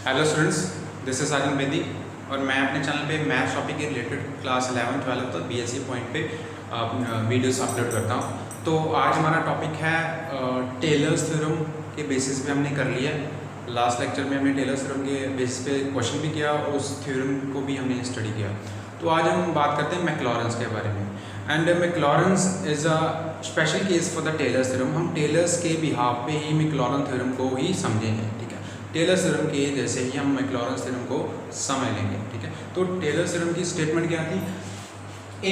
Hello students, this is Sajid Bedi और मैं अपने चैनल पे मैथ्स टॉपिक के रिलेटेड क्लास 11, 12 तक बीएससी पॉइंट पे वीडियोस अपलोड करता हूँ। तो आज हमारा टॉपिक है टेलर्स थ्योरम के बेसिस पे हमने कर लिया है। लास्ट लेक्चर में हमने टेलर्स थ्योरम के बेसिस पे क्वेश्चन भी किया और उस थ्योरम को भी हमने स्टडी किया। तो आज हम बात करते हैं मैक्लॉरेंस के बारे में। And Maclaurin's is a special case for the Taylor's theorem. हम टेलर्स के बिहाफ पे ही मैक्लॉरेंस थ्योरम को ही समझेंगे, ठीक है। टेलर्स थ्योरम के जैसे ही हम मैक्लॉरेंस थ्योरम को समझ लेंगे, ठीक है। तो टेलर्स थ्योरम की स्टेटमेंट क्या थी?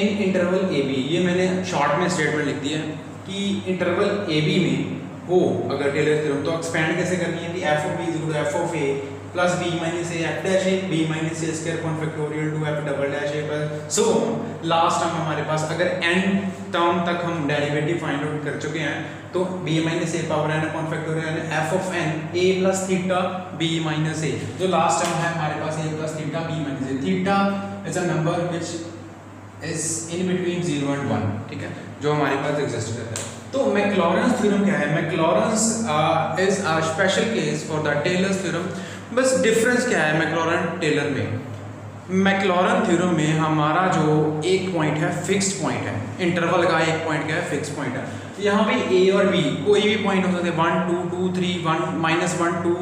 इन इंटरवल ए बी, ये मैंने शॉर्ट में स्टेटमेंट लिख दी है कि इंटरवल ए बी में हो अगर टेलर्स थ्योरम, तो एक्सपेंड कैसे करनी है कि F of B is equal to F of A plus B minus A F dash A B minus A square upon factorial two F double dash A plus so last term हमारे पास, अगर N term तक हम derivative find out कर चुके हैं तो b minus A power n upon factorial F of n a plus theta b minus A, जो लास्ट टर्म है हमारे पास a plus theta b minus A. Theta is a number which is in between 0 and 1, ठीक है, जो हमारे पास exist करता है। तो मैक्लॉरेंस थ्योरम क्या है? Maclaurin's is a special case for the Taylor's theorem. बस डिफरेंस क्या है मैक्लॉरेन टेलर में? मैक्लॉरेन थ्योरम में हमारा जो एक पॉइंट है फिक्स्ड पॉइंट है, इंटरवल का एक पॉइंट क्या है? फिक्स्ड पॉइंट है। यहाँ पे ए और बी कोई भी पॉइंट हो सकते हैं, 1 2 2 3 1 -1 2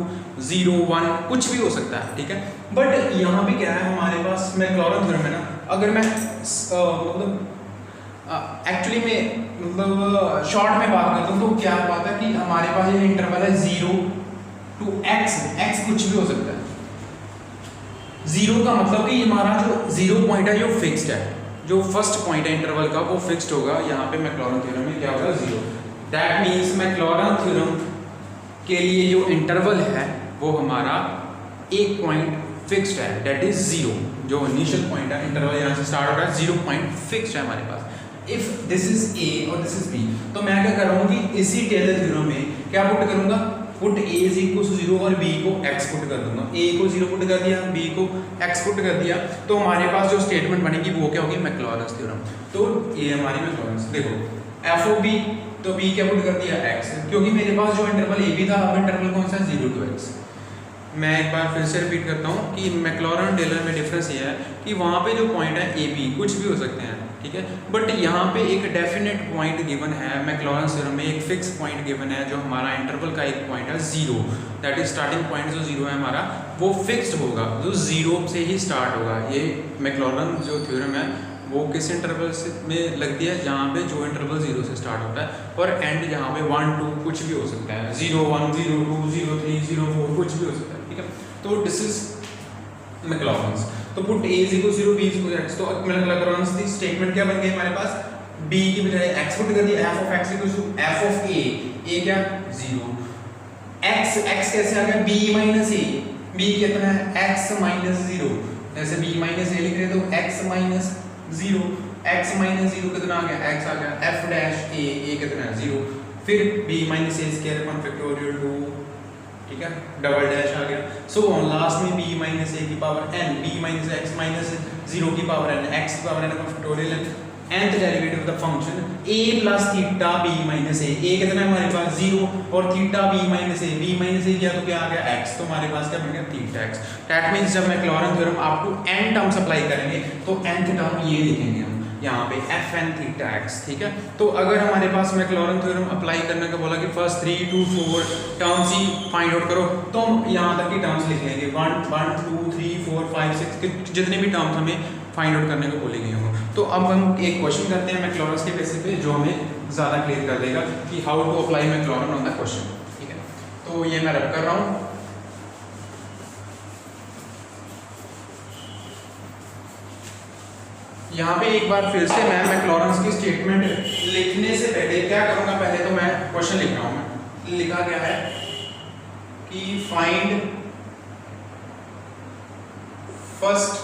0 1 कुछ भी हो सकता है, ठीक है। बट यहाँ पे क्या है हमारे पास मैक्लॉरेन थ्योरम है ना, अगर मैं मतलब एक्चुअली में मतलब शॉर्ट में बात करता हूँ तो क्या बात है कि हमारे पास ये इंटरवल है 0 टू x कुछ भी हो सकता है। 0 का मतलब कि हमारा जो 0 पॉइंट है जो फिक्स्ड है, जो फर्स्ट पॉइंट है इंटरवल का वो फिक्स्ड होगा। यहाँ पे मैक्लॉरेन थ्योरम में क्या होगा? 0। दैट मींस मैक्लॉरेन थ्योरम के लिए जो इंटरवल है वो हमारा एक पॉइंट फिक्स्ड है, दैट इज 0। जो इनिशियल पॉइंट है इंटरवल यहाँ से स्टार्ट होता है 0 पॉइंट फिक्स्ड है हमारे पास। इफ दिस इज a और दिस इज b, तो मैं क्या कर रहा हूँ कि इसी टेलर थ्योरम में क्या पुट करूंगा? Put a is equal to 0 और b को x पुट कर दूंगा। a को 0 पुट कर दिया, b को x पुट कर दिया, तो हमारे पास जो स्टेटमेंट बनेगी वो क्या होगी? मैक्लॉरेंस थ्योरम। तो ये हमारी मैक्लॉरेंस, देखो f ऑफ b, तो b क्या पुट कर दिया? x, क्योंकि मेरे पास जो इंटरवल a b था, अब इंटरवल कौन सा है? 0 टू x। मैं एक बार फिर से रिपीट करता हूँ कि मैक्लॉरेन टेलर में डिफरेंस ये है कि वहाँ पे जो पॉइंट है ए बी कुछ भी हो सकते हैं, ठीक है। बट यहाँ पे एक डेफिनेट पॉइंट गिवन है मैक्लॉरेन थ्योरम में, एक फिक्स पॉइंट गिवन है जो हमारा इंटरवल का एक पॉइंट है 0, दैट इज स्टार्टिंग पॉइंट जो 0 है हमारा वो फिक्स्ड होगा, जो 0 से ही स्टार्ट होगा। ये मैक्लॉरेन जो थ्योरम है वो किस इंटरवल से में लगती है? जहाँ पे जो इंटरवल 0 से स्टार्ट होता है और एंड जहाँ पे 1 2 कुछ भी हो सकता है, 0 1 0 2 0 3 0 4 कुछ भी हो सकता है, ठीक है। तो दिस इज मैक्लॉरेंस। तो put a is equal 0 b is equal x, तो मैक्लॉरेंस की स्टेटमेंट क्या बन गई हमारे पास? b की बजाय x पुट कर दिया, f of x equal to f of a क्या? 0। x कैसे आ गया? b माइनस a, b कितना है? x माइनस 0, जैसे b माइनस a लिख रहे तो x माइनस 0, x माइनस 0 कितना आ गया? x आ गया। f डैश a कितना है? 0। फिर b minus a square upon factorial 2, ठीक है, डबल डैश आ गया। सो लास्ट में b माइनस a की power n, b minus x minus 0 की पावर n, x की power n upon factorial n, nth derivative of the function a plus theta b minus a, a कितना है हमारे पास? 0, और theta b minus a किया तो क्या आ गया? x, तो हमारे पास क्या बन गया? Theta x। दैट मींस जब Maclaurin theorem up to n terms apply करेंगे तो nth टर्म ये लिखेंगे हम यहाँ पे fn थीटा x, ठीक है। तो अगर हमारे पास मैक्लॉरेन थ्योरम अप्लाई करने का बोला कि फर्स्ट 3 2 4 टर्म्स ही फाइंड आउट करो, तो हम यहाँ तक की टर्म्स लिख लेंगे 1 1 2 3 4 5 6 जितने भी टर्म्स हमें फाइंड आउट करने को बोले गए होंगे। तो अब हम एक क्वेश्चन करते हैं मैक्लॉरेंस के बेसिस पे, जो हमें ज़्यादा क्लियर कर देगा कि how to apply Maclaurin on the question, ठीक है। तो ये मैं रब कर रहा हूँ। यहाँ पे एक बार फिर से मैं मैक्लॉरेंस की स्टेटमेंट लिखने से पहले क्या करूँगा? पहले तो मैं क्वेश्चन लिख रहा हूँ। मैं लिखा गया है कि find first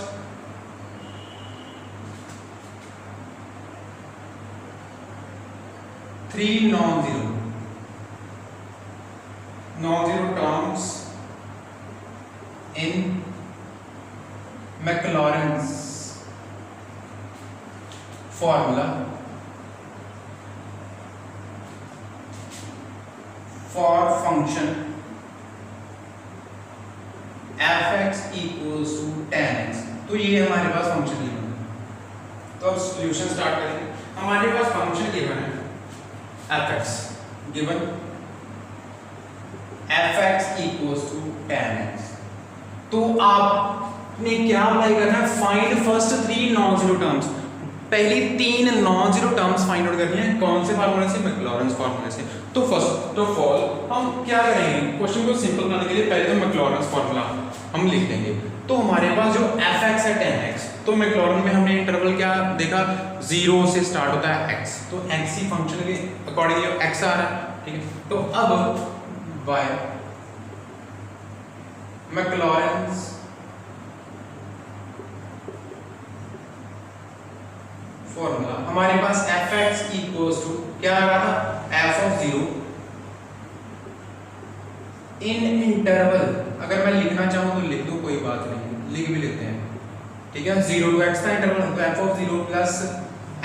three non zero terms in Maclaurin's formula for function F X equals to ten X. तो ये हमारे पास फंक्शन गिवन है। तो अब सॉल्यूशन स्टार्ट करेंगे। हमारे पास फंक्शन गिवन है F X, given F X equals to ten X. तो आपने क्या अप्लाई करना है, find first three non zero terms, पहली तीन non zero terms find out करनी है। कौन से फार्मूले से, मैक्लॉरेंस फार्मूले से। तो फर्स्ट ऑफ ऑल हम क्या करेंगे, क्वेश्चन को सिंपल बनाने के लिए पहले तो मैक्लॉरेंस फार्मूला हम लिख देंगे। तो हमारे पास जो एफ एक्स है टेन एक्स, तो मैक्लॉरेंस में हमने इंटरवल क्या देखा, 0 से स्टार्ट होता है x, तो x ही फंक्शन के अकॉर्डिंगली x आ रहा है, ठीक है। तो अब बाय मैक्लॉरेंस फॉर्मूला हमारे पास एफ एक्स इक्वल्स टू क्या आ रहा था, एफ ऑफ 0 इन इंटरवल, अगर मैं लिखना चाहूं तो लिख दूं, कोई बात नहीं, लिख भी लेते हैं, ठीक है। 0 टू x का इंटरवल, तो F of 0 plus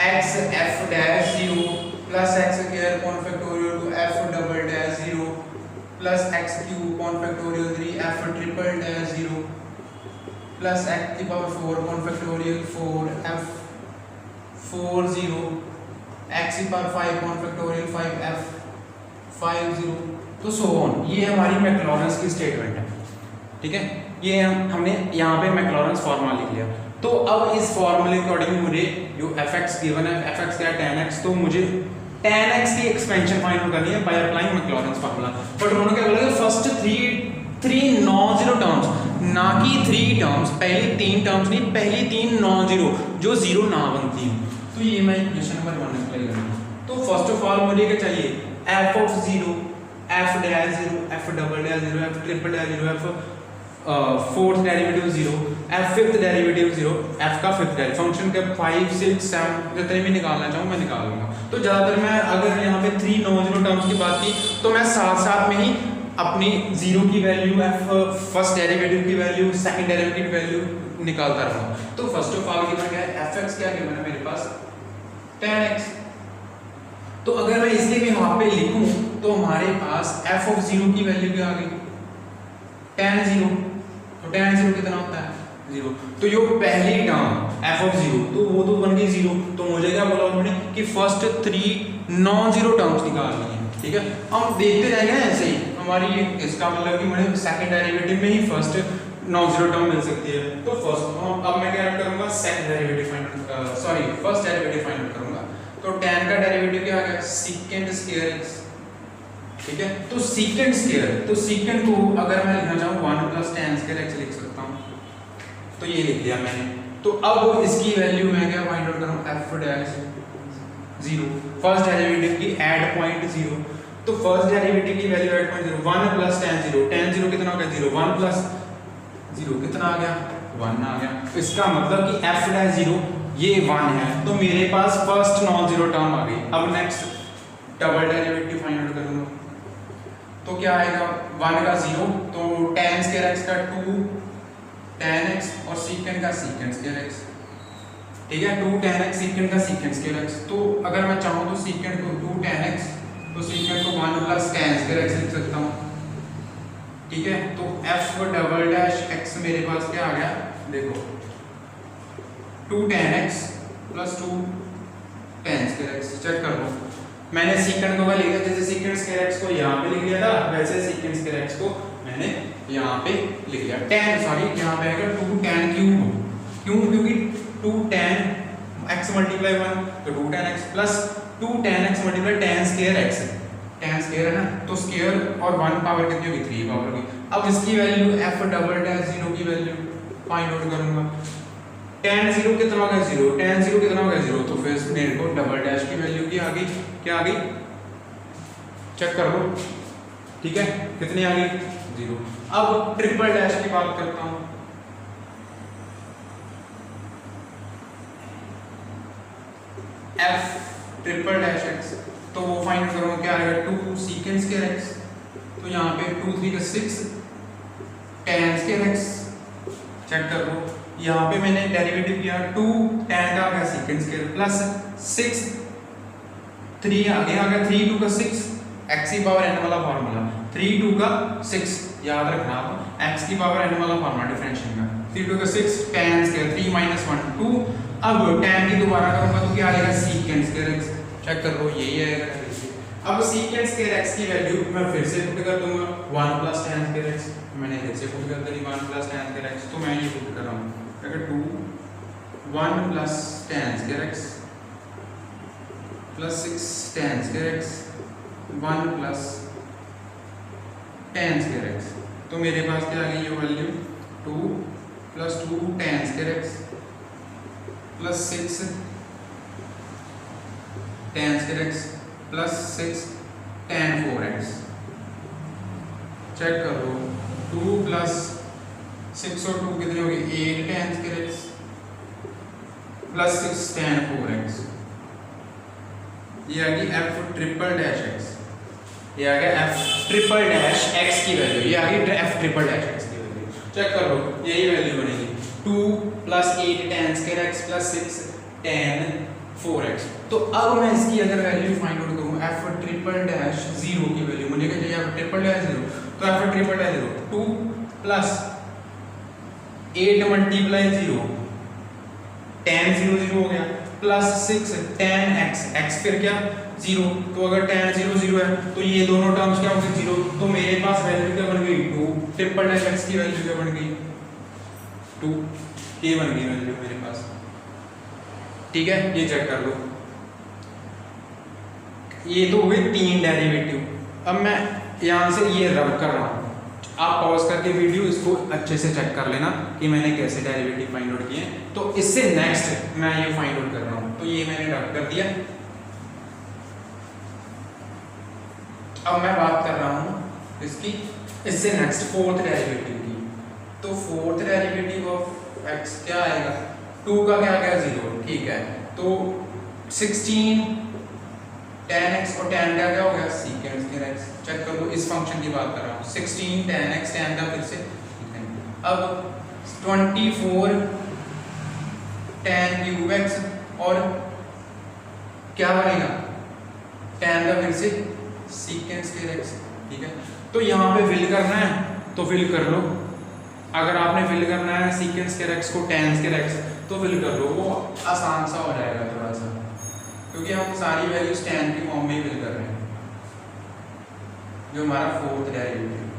x F dash 0 plus x square upon factorial two F double dash 0 plus x cube upon factorial 3 F triple dash 0 plus x की power 4 upon factorial 4 F 4 0 x की power 5 upon factorial 5 F 5 0, तो so on. ये हमारी मैक्लॉरेंस की statement है, ठीक है। ये हमने यहाँ पे मैक्लॉरेंस फार्मूला लिख लिया। तो अब इस फार्मूले के अकॉर्डिंग मुझे जो एफ एक्स गिवन है, एफ एक्स क्या है टेन एक्स, तो मुझे टेन एक्स की एक्सपेंशन फाइंड आउट करनी है बाय अप्लाइंग मैक्लॉरेंस फार्मूला। बट उन्होंने क्या बोला, first three non zero terms, ना कि थ्री टर्म्स, पहली तीन टर्म्स नहीं, पहली तीन नॉन जीरो जो जीरो ना बनती हो। तो ये मैं इक्वेशन नंबर 1 अप्लाई करूंगा। तो फर्स्ट ऑफ ऑल मुझे क्या चाहिए, F of 0 F dash 0 F double dash 0 F triple dash 0 F fourth derivative 0 F fifth derivative 0 F का फिफ्थ डेरिवेटिव, फंक्शन के 5 6 7 जितने भी निकालना चाहूँ मैं निकाल लूंगा। तो ज़्यादातर मैं अगर यहाँ पे 3 नॉन जीरो टर्म्स की बात की तो मैं साथ साथ में ही अपनी 0 की वैल्यू, एफ फर्स्ट डेरिवेटिव की वैल्यू, सेकंड डेरिवेटिव की वैल्यू निकालता रहूँगा। तो फर्स्ट ऑफ ऑल गिवन क्या है, एफ एक्स क्या गिवन है मेरे पास, tan x। तो अगर मैं इसलिए भी यहाँ पे लिखूं तो हमारे पास f ऑफ 0 की वैल्यू क्या आ गई, tan 0। तो tan 0 कितना होता है, 0। तो जो पहली टर्म f ऑफ 0 तो वो तो बन गई 0। तो मुझे क्या बोला उन्होंने कि फर्स्ट 3 नॉन जीरो टर्म्स निकालनी है, ठीक है। हम देखते जाएंगे ना ऐसे ही, हमारी इसका मतलब कि मुझे सेकंड डेरिवेटिव में ही फर्स्ट नॉन जीरो टर्म मिल सकती है। तो फर्स्ट अब मैं क्या करूंगा, second derivative find, sorry first derivative find करूंगा। तो tan का डेरिवेटिव क्या आ गया, सेकंड स्क्वायर x, ठीक है। तो सेकंड स्क्वायर, तो सेकंड को अगर मैं लिखना चाहूँ 1 प्लस tan स्क्वायर x लिख सकता हूँ। तो ये लिख लिया मैंने। तो अब इसकी वैल्यू मैं क्या फाइंड आउट करूँ, f डैश 0 फर्स्ट डेरिवेटिव की ऐड पॉइंट 0। तो फर्स्ट डेरिवेटिव की value add point 0 1 plus tan 0, tan 0 कितना हो गया 0, 1 प्लस 0 कितना आ गया 1 आ गया। तो इसका मतलब कि f डैश 0 ये 1 है। तो मेरे पास फर्स्ट नॉन जीरो टर्म आ गई। अब next double derivative find out करूंगा तो क्या आएगा, 1 का 0, तो tan स्क्वायर x का 2 tan x और सेकंड का सेकंड स्क्वायर x, ठीक है। 2 tan x सेकंड का सेकंड स्क्वायर x। तो अगर मैं चाहूँ तो सेकंड को 2 tan x, तो सेकंड को 1 प्लस tan स्क्वायर x लिख सकता हूँ, ठीक है। तो f डबल डैश x मेरे पास क्या आ गया, देखो 2 tan x plus 2 tan square x। Check कर लो, मैंने सेकंड को लिखा, जैसे सेकंड स्क्वायर x को यहाँ पे लिख लिया था, वैसे सेकंड स्क्वायर x को मैंने यहाँ पे लिख लिया। tan सॉरी यहाँ पे आएगा 2 tan क्यूब, क्यों, क्योंकि 2 tan x मल्टीप्लाई 1 तो 2 tan x plus 2 tan x multiply tan square x, tan square है ना, तो स्क्वायर और 1 पावर कितनी होगी, 3 पावर होगी। अब इसकी वैल्यू f डबल डैश 0 की वैल्यू फाइंड आउट करूंगा। tan 0 कितना हो गया 0, tan 0 कितना हो गया 0, तो फिर मेरे को डबल डैश की वैल्यू की आ गई, क्या आ गई, चेक कर लो, ठीक है, कितनी आ गई 0। अब ट्रिपल डैश की बात करता हूं। f ट्रिपल डैश x, तो वो फाइंड करूंगा, क्या आएगा 2 सेकंड स्क्वायर x, तो यहाँ पे 2 3 का 6 tan स्क्वायर x। चेक कर लो, यहाँ पे मैंने डेरिवेटिव किया 2 tan का आ गया सेकंड स्क्वायर प्लस 6 3 आगे आ गया 3 2 का 6 x की पावर n वाला फॉर्मूला, 3 2 का 6 याद रखना आप। x की पावर n वाला फॉर्मूला डिफरेंशियल का, 3 टू 6 tan स्क्वायर 3 माइनस 1 2। अब tan की दोबारा करूंगा तो क्या आएगा secant स्क्वायर x, चेक कर लो यही आएगा। अब secant स्क्वायर x की वैल्यू मैं फिर से पुट कर दूंगा 1 प्लस tan स्क्वायर x, मैंने फिर से पुट कर दी 1 प्लस tan स्क्वायर x, तो मैं ये पुट कर रहा हूं अगर 2 1 plus tan square x plus 6 tan square x 1 plus tan square x, तो मेरे पास क्या आ गई ये value 2 plus 2 tan square x plus 6 tan square x plus 6 tan 4x, check कर लो 2 प्लस 6 और 2 कितने हो गए 8 tan square x plus 6 tan 4x, ये आ गई f ट्रिपल डैश x, ये आ गया f ट्रिपल डैश x की वैल्यू, ये आ गई f ट्रिपल डैश x की वैल्यू, चेक कर लो यही वैल्यू बनेगी 2 plus 8 tan square x plus 6 tan 4x। तो अब मैं इसकी अगर वैल्यू फाइंड आउट करूं f ट्रिपल डैश 0 की वैल्यू मुझे क्या चाहिए f ट्रिपल डैश 0, तो f triple dash 0 2 plus 8 multiply 0 tan 0 0 हो गया प्लस 6 tan x, x फिर क्या 0, तो अगर tan 0 0 है तो ये दोनों टर्म्स क्या होंगे 0, तो मेरे पास वैल्यू क्या बन गई 2, ट्रिपल डैश x की वैल्यू क्या बन गई 2, ये बन गई वैल्यू मेरे पास, ठीक है ये चेक कर लो। ये तो हो गए 3 डेरिवेटिव, अब मैं यहाँ से ये रब कर रहा हूँ, आप पॉज करके वीडियो इसको अच्छे से चेक कर लेना कि मैंने कैसे डेरिवेटिव फाइंड आउट किए। तो इससे नेक्स्ट मैं ये फाइंड आउट कर रहा हूँ, तो ये मैंने रब कर दिया। अब मैं बात कर रहा हूँ इसकी इससे नेक्स्ट फोर्थ डेरिवेटिव की, तो फोर्थ डेरिवेटिव ऑफ x क्या आएगा 2 का क्या आ गया 0, ठीक है, तो 16 tan x और tan का क्या हो गया secant स्क्वायर x, चेक कर लो इस फंक्शन की बात कर रहा हूँ 16 tan x tan का फिर से, अब 24 tan क्यूब x और क्या बनेगा tan का फिर से secant स्क्वायर x, ठीक है। तो यहाँ पे फिल करना है तो फिल कर लो, अगर आपने फिल करना है secant स्क्वायर x को tan स्क्वायर x तो फिल कर लो, वो आसान सा हो जाएगा थोड़ा सा, क्योंकि हम सारी वैल्यूज tan की फॉर्म में ही फिल कर रहे हैं, जो हमारा फोर्थ डेरिवेटिव,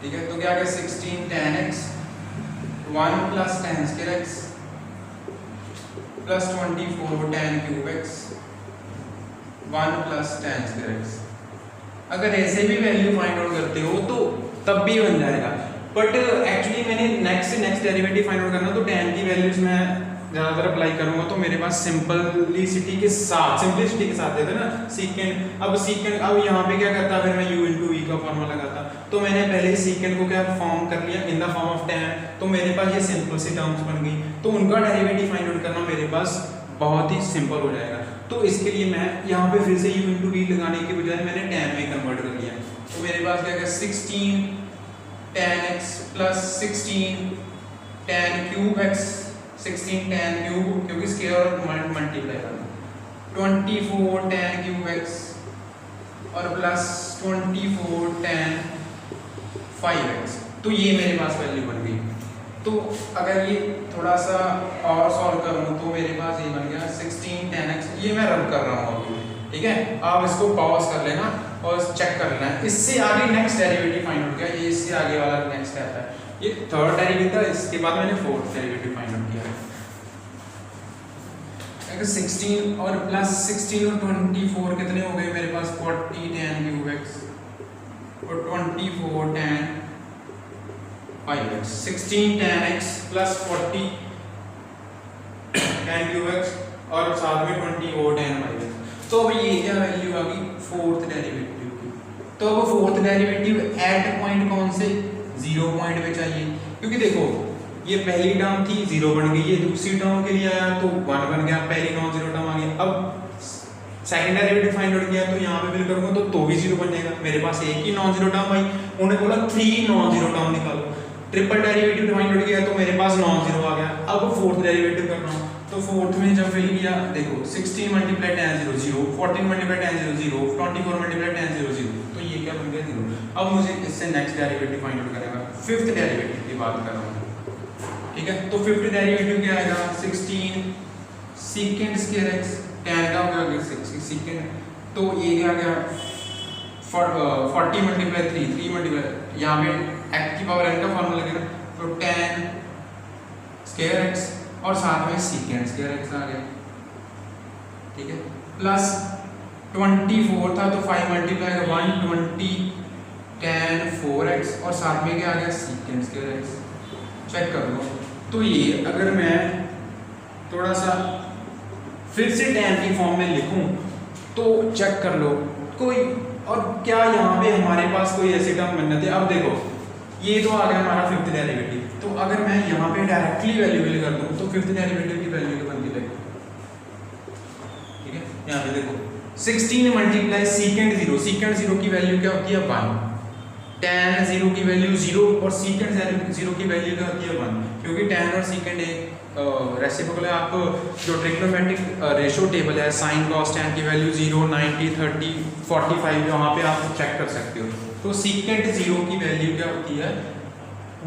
ठीक है। तो क्या है 16 tan x 1 plus tan square x plus 24 tan cube x 1 plus tan square x। अगर ऐसे भी वैल्यू फाइंड आउट करते हो तो तब भी बन जाएगा, बट एक्चुअली मैंने नेक्स्ट डेरिवेटिव फाइंड आउट करना, तो tan की वैल्यूज मैं ज़्यादातर अप्लाई करूंगा, तो मेरे पास सिंपलिसिटी के साथ देते ना सीकेंड। अब यहाँ पे क्या करता अगर मैं u इंटू वी का फॉर्मूला लगाता, तो मैंने पहले सीकेंड को क्या फॉर्म कर लिया in the form of tan, तो मेरे पास ये सिंपल सी टर्म्स बन गई, तो उनका डेरिवेटिव फाइंड आउट करना मेरे पास बहुत ही सिंपल हो जाएगा। तो इसके लिए मैं यहाँ पे फिर से u इंटू वी लगाने के बजाय मैंने tan में कन्वर्ट कर लिया, तो मेरे पास क्या 16 tan x plus 16 tan cube x 16 tan cube क्योंकि स्क्वायर और मल्टीप्लाई करना 24 tan क्यूब x और प्लस 24 tan 5x, तो ये मेरे पास वैल्यू बन गई। तो अगर ये थोड़ा सा और सॉल्व करूँ तो मेरे पास ये बन गया 16 tan x, ये मैं रब कर रहा हूँ अभी, ठीक है। आप इसको पॉज कर लेना और चेक कर लेना। इससे आगे नेक्स्ट डेरिवेटिव फाइंड आउट किया, ये इससे आगे वाला नेक्स्ट आता है, ये थर्ड डेरिवेटिव था, इसके बाद मैंने फोर्थ डेरिवेटिव फाइंड आउट किया है। 16 और प्लस 16 और 24 कितने हो गए मेरे पास 40 tan क्यूब x और 24 tan 5x, 16 tan x plus 40 tan cube x और साथ में 24 tan 5x। तो अब ये क्या वैल्यू आ गई फोर्थ डेरिवेटिव की। तो अब फोर्थ डेरिवेटिव एट पॉइंट कौन से 0 पॉइंट पे चाहिए, क्योंकि देखो ये पहली टर्म थी 0 बन गई, ये दूसरी टर्म के लिए आया तो 1 बन गया, पहली नॉन जीरो टर्म आ गई। अब सेकंड डेरिवेटिव फाइंड आउट किया तो यहाँ पे फिल करूंगा तो भी 0 बन जाएगा, मेरे पास एक ही नॉन जीरो टर्म आई, उन्होंने बोला 3 नॉन जीरो टर्म निकालो। ट्रिपल डेरिवेटिव फाइंड आउट किया तो मेरे पास नॉन जीरो आ गया। अब फोर्थ डेरिवेटिव कर रहा हूँ, तो फोर्थ में जब फिल किया देखो 16 multiply tan 0 0, 14 multiply tan 0 0, 24 multiply tan 0 0, तो ये क्या बन गया 0। अब मुझे इससे नेक्स्ट डेरिवेटिव फाइंड आउट करना है, फिफ्थ डेरिवेटिव की बात कर रहा हूँ, ठीक है। तो फिफ्थ डेरिवेटिव क्या आएगा 16 सीकेंड स्क्वायर x, tan का हो गया 6 सीकेंड, तो ये क्या गया 40 मल्टीप्लाई 3 मल्टीप्लाई यहाँ पे x की पावर n का फॉर्मूला लगेगा, तो tan स्क्वायर x और साथ में सीकेंड स्क्वायर x आ गया, ठीक है। प्लस 24 था तो 5 मल्टीप्लाई 120 tan 4x और साथ में क्या आ गया सीकेंड स्क्वायर x। चेक कर लो, तो ये अगर मैं थोड़ा सा फिर से tan की फॉर्म में लिखूं तो चेक कर लो कोई, और क्या यहाँ पे हमारे पास कोई ऐसी टर्म बनने थे। अब देखो ये तो आ गया हमारा फिफ्थ डेरिवेटिव, तो अगर मैं यहाँ पे डायरेक्टली वैल्यूएबल कर दूँ तो फिफ्थ डेरिवेटिव की वैल्यू क्या बनती है, ठीक है। यहाँ पे देखो 16 मल्टीप्लाई सीकेंड 0, सीकेंड 0 की वैल्यू क्या होती है 1, tan 0 की वैल्यू 0 और सीकेंड 0 की वैल्यू क्या होती है 1, क्योंकि tan और सीकेंड एक रेसिप्रोकल है। आप जो ट्रिग्नोमेट्रिक रेशो टेबल है साइन कॉस tan की वैल्यू 0, 90, 30, 45 वहाँ पे आप चेक कर सकते हो। तो सीकेंड 0 की वैल्यू क्या होती है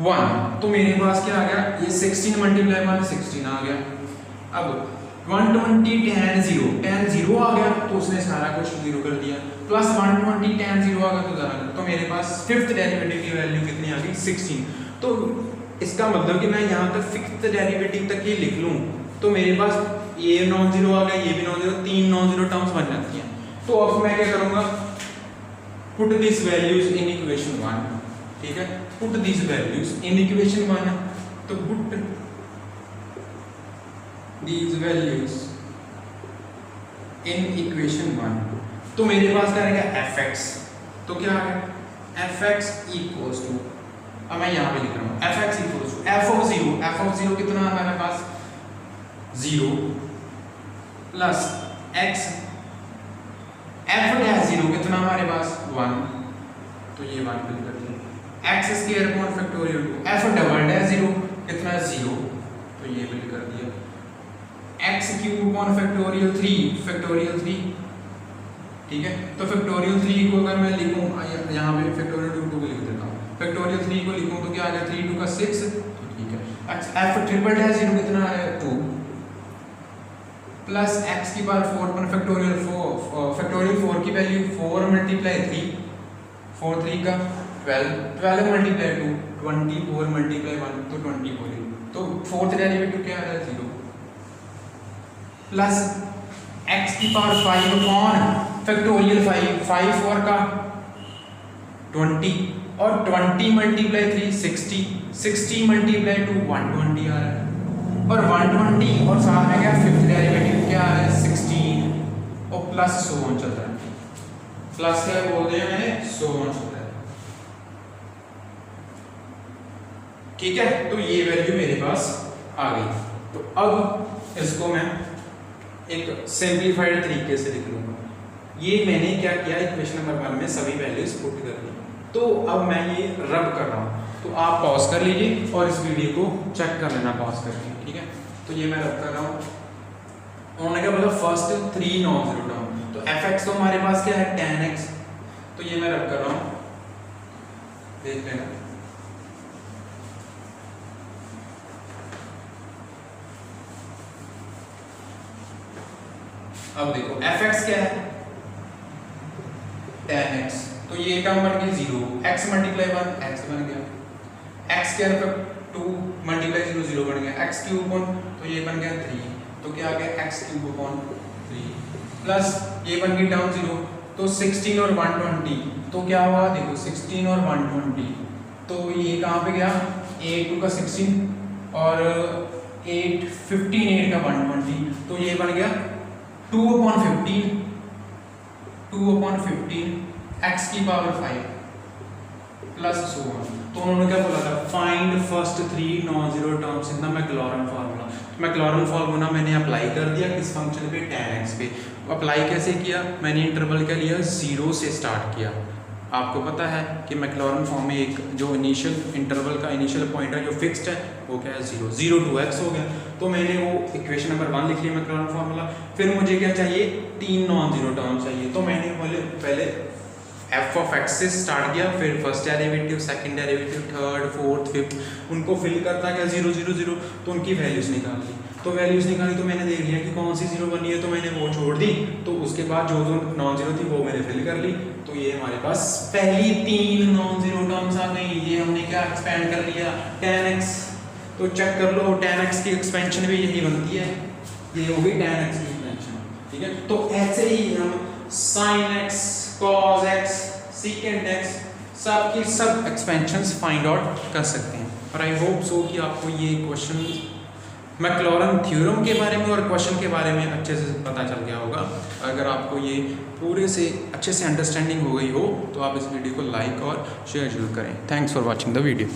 1, तो मेरे पास क्या आ गया ये 16 मल्टीप्लाई 1 16 आ गया। अब 120 tan 0 आ गया तो उसने सारा कुछ 0 कर दिया, प्लस 120 tan 0 आ गया तो ज़रा, तो मेरे पास फिफ्थ डेरिवेटिव की वैल्यू कितनी आ गई 16। तो इसका मतलब कि मैं यहाँ तक फिफ्थ डेरिवेटिव तक ये लिख लूँ तो मेरे पास ये नॉन जीरो आ गया, ये भी non zero, 3 non zero terms बन जाती हैं। तो अब मैं क्या करूँगा, put this values in equation 1, ठीक है। Put this values in equation 1, तो put these values in equation 1, तो मेरे पास क्या रहेगा fx, तो क्या आ गया fx equals to, अब मैं यहाँ पे लिख रहा हूँ fx equals to f of 0 कितना है मेरे पास 0 प्लस x f डैश 0 कितना हमारे पास 1, तो ये 1 फिल कर दिया, x square upon factorial 2, f double dash 0 कितना 0, तो ये फिल कर दिया, x क्यूब अपॉन फैक्टोरियल 3, ठीक है। तो फैक्टोरियल 3 को अगर मैं लिखूं यहाँ पे फैक्टोरियल 2 को लिख देता हूँ, फैक्टोरियल 3 को लिखूं तो क्या आ गया 3 2 का 6, तो ठीक है। f ट्रिपल डैश 0 कितना आ रहा है 2 प्लस x की पावर 4 अपॉन फैक्टोरियल 4, फैक्टोरियल 4 की वैल्यू 4 मल्टीप्लाई 3, 4 3 का 12 मल्टीप्लाई 2 24 मल्टीप्लाई 1 तो 24, तो फोर्थ डेरिवेटिव क्या आ रहा है 0 प्लस x की पावर 5 अपॉन फैक्टोरियल 5 4 का 20 और 20 मल्टीप्लाई 3 60 मल्टीप्लाई 2 120 आ रहा है, और 120 और साथ में क्या फिफ्थ डेरिवेटिव क्या आ रहा है 16 और प्लस सो ऑन चल रहा है, प्लस क्या बोल दिया मैंने सो ऑन चल रहा है, ठीक है। तो ये वैल्यू मेरे पास आ गई, तो अब इसको मैं एक सिंपलीफाइड तरीके से लिख लूँगा। ये मैंने क्या किया इक्वेशन नंबर 1 में सभी वैल्यूज पुट कर दी, तो अब मैं ये रब कर रहा हूँ, तो आप पॉज कर लीजिए और इस वीडियो को चेक कर लेना पॉज करके, ठीक है। तो ये मैं रब कर रहा हूँ, उन्होंने क्या बोला फर्स्ट 3 नॉन जीरो टर्म, तो fx तो हमारे पास क्या है tan x, तो ये मैं रब कर रहा हूँ, देख लेना। अब देखो fx क्या है tan x, तो ये टर्म बन गई 0, x मल्टीप्लाई 1 x बन गया, x स्क्वायर का 2 मल्टीप्लाई 0 0 बन गया, x क्यूब अपॉन तो ये बन गया 3, तो क्या आ गया x क्यूब अपॉन 3 प्लस ये बन गई टर्म 0, तो 16 और 120 तो क्या हुआ देखो 16 और 120, तो ये कहाँ पे गया 8 2 का 16 और 8 15 8 का 120, तो ये बन गया 2 अपॉन 15 x की पावर 5 प्लस सो ऑन। तो उन्होंने क्या बोला था find first 3 non zero terms in the Maclaurin formula, तो मैक्लॉरन फार्मूला मैंने अप्लाई कर दिया किस फंक्शन पे tan x पे। अप्लाई कैसे किया, मैंने इंटरवल क्या लिया 0 से स्टार्ट किया। आपको पता है कि मैक्लॉरन फॉर्म में एक जो इनिशियल इंटरवल का इनिशियल पॉइंट है जो फिक्स्ड है वो क्या है 0 0 to x हो गया, तो मैंने वो इक्वेशन नंबर 1 लिख लिया मैक्लॉरन फार्मूला। फिर मुझे क्या चाहिए 3 नॉन जीरो टर्म चाहिए, तो मैंने पहले एफ ऑफ एक्स से स्टार्ट किया, फिर first derivative, second derivative, third, fourth, fifth, उनको फिल करता क्या 0 0 0, तो उनकी वैल्यूज निकाल ली। तो वैल्यूज निकाली तो मैंने देख लिया कि कौन सी जीरो बनी है, तो मैंने वो छोड़ दी। तो उसके बाद जो जो नॉन जीरो थी वो मैंने फिल कर ली। तो ये हमारे पास पहली 3 नॉन जीरो टर्म्स आ गई। ये हमने क्या एक्सपेंड कर लिया, tan x। तो चेक कर लो tan x की एक्सपेंशन भी यही बनती है, ये होगी tan x की एक्सपेंशन, ठीक है। तो ऐसे ही हम sin x, cos x, secant x सब की सब एक्सपेंशंस फाइंड आउट कर सकते हैं। और आई होप सो कि आपको ये क्वेश्चन मैक्लॉरन थ्योरम के बारे में और क्वेश्चन के बारे में अच्छे से पता चल गया होगा। अगर आपको ये पूरे से अच्छे से अंडरस्टैंडिंग हो गई हो तो आप इस वीडियो को लाइक और शेयर जरूर करें। Thanks for watching the video.